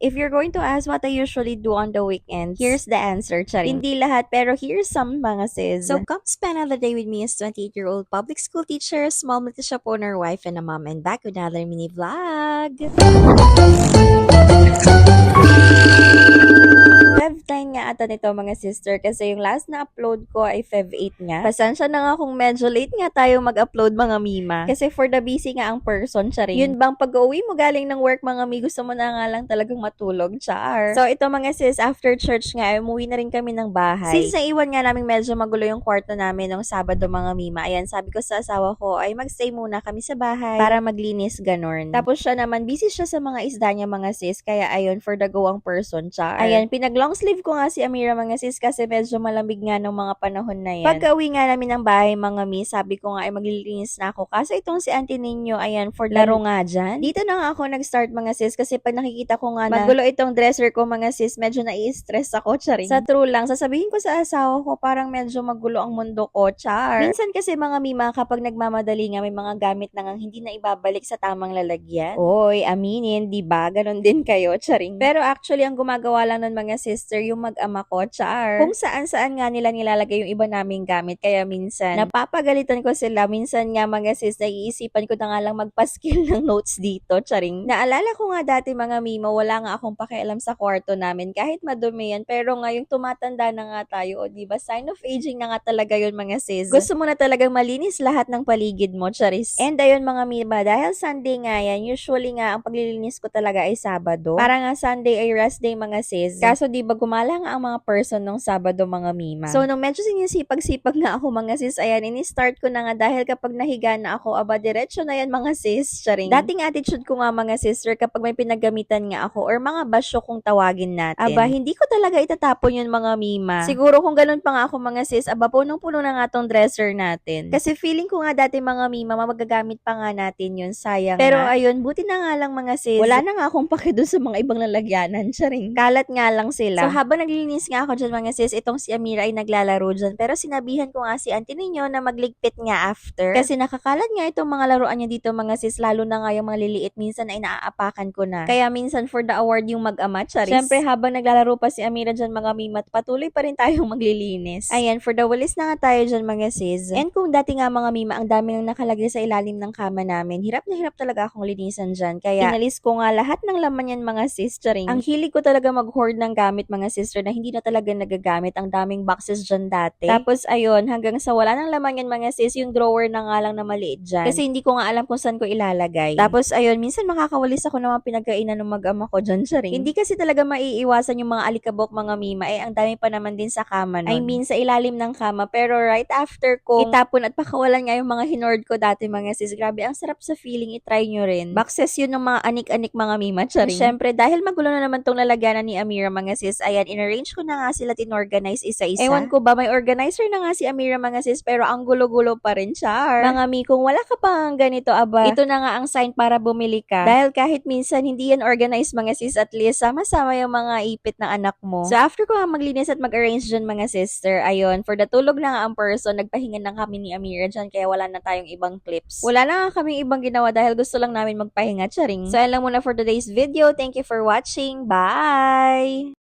If you're going to ask what I usually do on the weekends, here's the answer, charing. Hindi lahat, pero here's some mga sis. So come spend another day with me as 28-year-old public school teacher, small multi-shop owner, wife, and a mom, and back with another mini vlog. Fev 9 nga ata nito mga sister kasi yung last na upload ko ay Fev 8 nga. Pasensya na nga kung medyo late nga tayo mag-upload mga mima. Kasi for the busy nga ang person, charing. Yun bang pag-uwi mo galing ng work mga mi, gusto mo na nga lang talagang matulog, char. So ito mga sis, after church nga, ay umuwi na rin kami ng bahay. Since naiwan nga namin medyo magulo yung kwarto namin nung Sabado mga mima, ayan, sabi ko sa asawa ko ay magstay muna kami sa bahay para maglinis ganon. Tapos siya naman, busy siya sa mga isda niya mga sis, kaya ayun, for the go ang person, char. Ayan, pinag-long sleeve ko nga si Amira mga sis kasi medyo malamig nga ng mga panahon na yan. Pagka-uwi nga namin ng bahay mga mi, sabi ko nga ay maglilinis na ako kasi itong si Auntie Ninyo, ayan, for laro nga dyan. Dito na nga ako nag-start mga sis kasi pag nakikita ko nga na magulo itong dresser ko mga sis, medyo nai-stress ako, charing. Sa true lang, sasabihin ko sa asawa ko parang medyo magulo ang mundo ko, char. Minsan kasi mga mima, kapag nagmamadali nga may mga gamit na nga hindi na ibabalik sa tamang lalagyan. Oy, aminin, di ba? Ganon din kayo, charing. Pero actually, ang gumagawa lang nun mga sister, yung mag-ama ko, char. Kung saan-saan nga nila nilalagay yung iba naming gamit, kaya minsan, napapagalitan ko sila. Minsan nga mga sis, naiisipan ko na nga lang magpaskill ng notes dito, charing. Naalala ko nga dati mga mimo, wala nga akong pakialam sa kwarto namin, kahit madumi yan. Pero ngayong tumatanda na nga tayo, o diba, sign of aging na nga talaga yun mga sis. Gusto mo na talagang malinis lahat ng paligid mo, charis. And ayun mga mima, dahil Sunday nga yan, usually nga, ang paglilinis ko talaga ay Sabado. Para nga Sunday ay rest day mga sis. Kaso diba, gumala nga ang mga person nung Sabado mga mima. So nung medyo sinisipag-sipag nga ako mga sis, ayan, ini-start ko na nga dahil kapag nahiga na ako, aba diretso na yan mga sis, charing. Dating attitude ko nga mga sister kapag may pinagamitan nga ako or mga basyo kung tawagin natin. Aba, hindi ko talaga itatapon yun mga mima. Siguro kung ganun pa nga ako mga sis, aba punong-puno na nga tong dresser natin. Kasi feeling ko nga dati mga mima, magagamit pa nga natin yun, sayang. Pero ayun, buti na nga lang mga sis, wala na nga akong paki doon sa mga ibang lalagyanan, charing. Kalat nga lang sila. So habang naglilinis nga ako dyan mga sis, itong si Amira ay naglalaro dyan. Pero sinabihan ko nga si Auntie Ninyo na magligpit nga after. Kasi nakakalat nga itong mga laruan niya dito mga sis, lalo na nga yung mga liliit, minsan ay naaapakan ko na. Kaya minsan for the award yung mag-ama, charis. Siyempre habang naglalaro pa si Amira dyan mga mimat, patuloy pa rin tayong maglilinis. Ayan, for the walis na nga tayo dyan mga sis. And kung dati nga mga mima, ang dami nang nakalagay sa ilalim ng kama namin, hirap na hirap talaga akong linisan dyan. Kaya inalis ko nga lahat ng laman yan mga sis, charing. Ang hilig ko talaga mag-hoard ng gamit mga sister na hindi na talaga nagagamit. Ang daming boxes dyan dati. Tapos ayun, hanggang sa wala nang laman yan mga sis, yung drawer na nga lang na maliit dyan. Kasi hindi ko nga alam kung saan ko ilalagay. Tapos ayun, minsan makakawalis ako ng mga pinagkainan ng mag-ama ko dyan, charing. Hindi kasi talaga maiiwasan yung mga alikabok mga mima. Ang dami pa naman din sa kama nun. I mean, sa ilalim ng kama. Pero right after ko itapon at pakawalan nga yung mga hinord ko dati mga sis, grabe, ang sarap sa feeling, itry nyo rin. Boxes yun ng mga anik-anik mga mima, charing. Siyempre, dahil magulo na naman tong lalagyanan ni Amira mga sis, ayan, in-arrange ko na nga sila tinorganize isa-isa. Ewan ko ba, may organizer na nga si Amira mga sis, pero ang gulo-gulo pa rin, char. Mga mi, kung wala ka pang ganito, aba, ito na nga ang sign para bumili ka. Dahil kahit minsan hindi yan organized mga sis, at least sama-sama yung mga ipit ng anak mo. So after ko nga maglinis at mag-arrange dyan mga sister, ayun, for the tulog na nga ang person, nagpahinga na kami ni Amira dyan, kaya wala na tayong ibang clips. Wala na nga kaming ibang ginawa dahil gusto lang namin magpahinga, charing. So ayan lang muna for today's video. Thank you for watching. Bye!